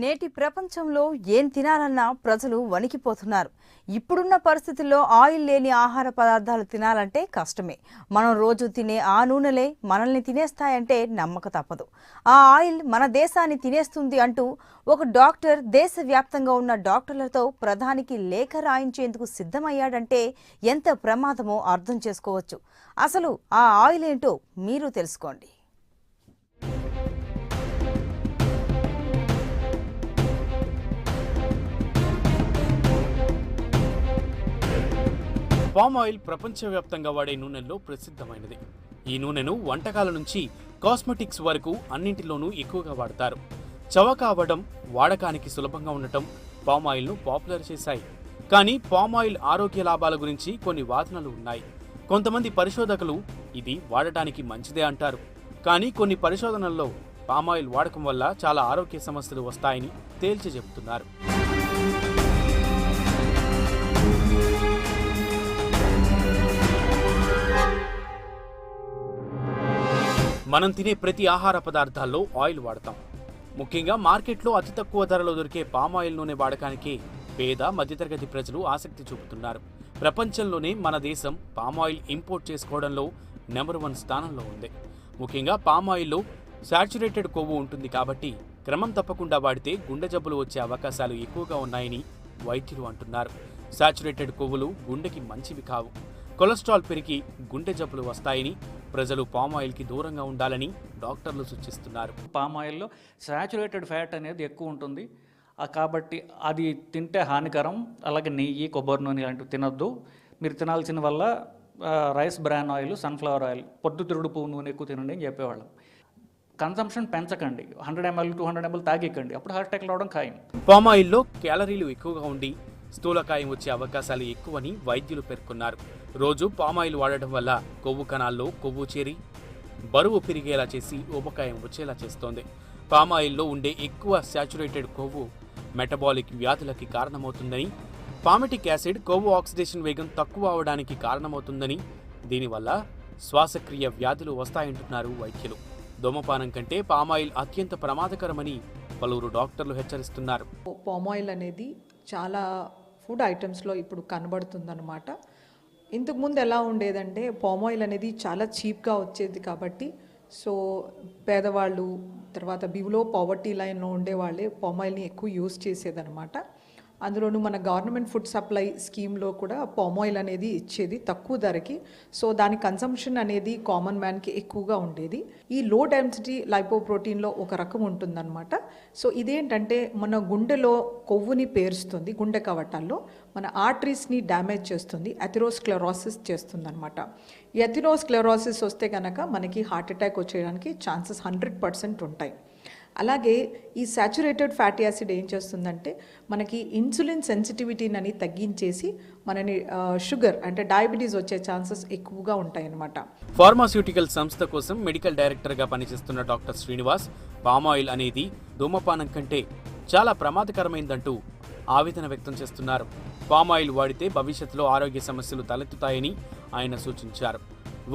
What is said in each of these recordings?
నేటి ప్రపంచంలో ఏం తినాలన్నా ప్రజలు వణికిపోతున్నారు. ఇప్పుడున్న పరిస్థితుల్లో ఆయిల్ లేని ఆహార పదార్థాలు తినాలంటే కష్టమే. మనం రోజు తినే ఆ నూనెలే మనల్ని తినేస్తాయంటే నమ్మక తప్పదు. ఆ ఆయిల్ మన దేశాన్ని తినేస్తుంది అంటూ ఒక డాక్టర్ దేశవ్యాప్తంగా ఉన్న డాక్టర్లతో ప్రధానికి లేఖ రాయించేందుకు సిద్ధమయ్యాడంటే ఎంత ప్రమాదమో అర్థం చేసుకోవచ్చు. అసలు ఆ ఆయిల్ ఏంటో మీరు తెలుసుకోండి. పామ్ ఆయిల్ ప్రపంచవ్యాప్తంగా వాడే నూనెల్లో ప్రసిద్ధమైనది. ఈ నూనెను వంటకాల నుంచి కాస్మెటిక్స్ వరకు అన్నింటిలోనూ ఎక్కువగా వాడతారు. చవక అవ్వడం, వాడకానికి సులభంగా ఉండటం పామ్ ఆయిల్ను పాపులర్ చేశాయి. కానీ పామ్ ఆయిల్ ఆరోగ్య లాభాల గురించి కొన్ని వాదనలు ఉన్నాయి. కొంతమంది పరిశోధకులు ఇది వాడటానికి మంచిదే అంటారు. కానీ కొన్ని పరిశోధనల్లో పామ్ ఆయిల్ వాడకం వల్ల చాలా ఆరోగ్య సమస్యలు వస్తాయని తేల్చి చెబుతున్నారు. మనం తినే ప్రతి ఆహార పదార్థాల్లో ఆయిల్ వాడతాం. ముఖ్యంగా మార్కెట్లో అతి తక్కువ ధరలో దొరికే పామ్ ఆయిల్ నూనె వాడకానికి పేద మధ్యతరగతి ప్రజలు ఆసక్తి చూపుతున్నారు. ప్రపంచంలోనే మన దేశం పామ్ ఆయిల్ ఇంపోర్ట్ చేసుకోవడంలో నెంబర్ 1 స్థానంలో ఉంది. ముఖ్యంగా పామ్ ఆయిల్లో సాచురేటెడ్ కొవ్వు ఉంటుంది కాబట్టి క్రమం తప్పకుండా వాడితే గుండె జబ్బులు వచ్చే అవకాశాలు ఎక్కువగా ఉన్నాయని వైద్యులు అంటున్నారు. సాచురేటెడ్ కొవ్వులు గుండెకి మంచివి కావు. కొలెస్ట్రాల్ పెరిగి గుండె జబ్బులు వస్తాయని, ప్రజలు పామ్ ఆయిల్కి దూరంగా ఉండాలని డాక్టర్లు సూచిస్తున్నారు. పామ్ ఆయిల్లో సాచురేటెడ్ ఫ్యాట్ అనేది ఎక్కువ ఉంటుంది కాబట్టి అది తింటే హానికరం. అలాగే నెయ్యి, కొబ్బరి నూనె లాంటివి తినొద్దు. మీరు తినాల్సిన వల్ల rice bran oil, sunflower oil, పొద్దుతిరుగుడు పువ్వు నూనె ఎక్కువ తినండి అని చెప్పేవాళ్ళం. కన్సంప్షన్ పెంచకండి. 100 ml 200 ml తాగికండి, అప్పుడు హార్ట్ అటాక్ రావడం ఖాయం. పామ్ ఆయిల్లో క్యాలరీలు ఎక్కువగా ఉండి స్థూలకాయం వచ్చే అవకాశాలు ఎక్కువని వైద్యులు పేర్కొన్నారు. రోజు పామ్ ఆయిల్ వాడటం వల్ల కొవ్వు కణాల్లో కొవ్వు చేరి బరువు పెరిగేలా చేసి ఊబకాయం వచ్చేలా చేస్తోంది. పామ్ ఆయిల్లో ఉండే ఎక్కువ సాచురేటెడ్ కొవ్వు మెటబాలిక్ వ్యాధులకి కారణమవుతుందని, పామిటిక్ యాసిడ్ కొవ్వు ఆక్సిడేషన్ వేగం తక్కువ అవడానికి కారణమవుతుందని, దీనివల్ల శ్వాసక్రియ వ్యాధులు వస్తాయంటున్నారు వైద్యులు. ధూమపానం కంటే పామ్ ఆయిల్ అత్యంత ప్రమాదకరమని పలువురు డాక్టర్లు హెచ్చరిస్తున్నారు. పామ్ ఆయిల్ అనేది చాలా ఫుడ్ ఐటమ్స్లో ఇప్పుడు కనబడుతుందన్నమాట. ఇంతకుముందు ఎలా ఉండేదంటే పామ్ ఆయిల్ అనేది చాలా చీప్గా వచ్చేది కాబట్టి పేదవాళ్ళు, తర్వాత బిలో పావర్టీ లైన్లో ఉండేవాళ్ళే పామ్ ఆయిల్ని ఎక్కువ యూజ్ చేసేదన్నమాట. అందులోనూ మన గవర్నమెంట్ ఫుడ్ సప్లై స్కీమ్లో కూడా పామ్ ఆయిల్ అనేది ఇచ్చేది తక్కువ ధరకి. దాని కన్సంప్షన్ అనేది కామన్ మ్యాన్కి ఎక్కువగా ఉండేది. ఈ లో డెన్సిటీ లైపోప్రోటీన్లో ఒక రకం ఉంటుందన్నమాట. ఇదేంటంటే మన గుండెలో కొవ్వుని పేరుస్తుంది, గుండె కవటాల్లో మన ఆర్టరీస్ని డ్యామేజ్ చేస్తుంది, అథెరోస్క్లెరోసిస్ చేస్తుంది అనమాట. ఈ అథెరోస్క్లెరోసిస్ వస్తే కనుక మనకి హార్ట్ అటాక్ వచ్చేయడానికి ఛాన్సెస్ 100% ఉంటాయి. అలాగే ఈ సాచురేటెడ్ ఫ్యాటీ యాసిడ్ ఏం చేస్తుందంటే మనకి ఇన్సులిన్ సెన్సిటివిటీని తగ్గించేసి మనని షుగర్ అంటే డయాబెటీస్ వచ్చే ఛాన్సెస్ ఎక్కువగా ఉంటాయి అన్నమాట. ఫార్మాస్యూటికల్ సంస్థ కోసం మెడికల్ డైరెక్టర్గా పనిచేస్తున్న డాక్టర్ శ్రీనివాస్ పామ్ ఆయిల్ అనేది ధూమపానం కంటే చాలా ప్రమాదకరమైందంటూ ఆవేదన వ్యక్తం చేస్తున్నారు. పామ్ ఆయిల్ వాడితే భవిష్యత్తులో ఆరోగ్య సమస్యలు తలెత్తుతాయని ఆయన సూచించారు.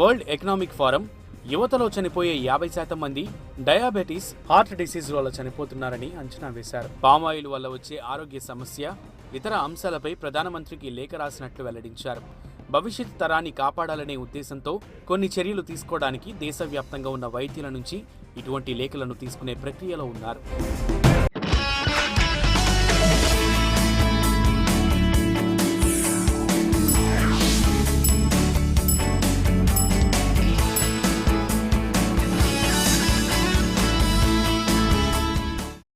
వరల్డ్ ఎకనామిక్ ఫోరం యువతలో చనిపోయే 50% మంది డయాబెటీస్, హార్ట్ డిసీజ్ వల్ల చనిపోతున్నారని అంచనా వేశారు. పామ్ ఆయిల్ వల్ల వచ్చే ఆరోగ్య సమస్య, ఇతర అంశాలపై ప్రధానమంత్రికి లేఖ రాసినట్లు వెల్లడించారు. భవిష్యత్ తరాన్ని కాపాడాలనే ఉద్దేశంతో కొన్ని చర్యలు తీసుకోవడానికి దేశవ్యాప్తంగా ఉన్న వైద్యుల నుంచి ఇటువంటి లేఖలను తీసుకునే ప్రక్రియలో ఉన్నారు.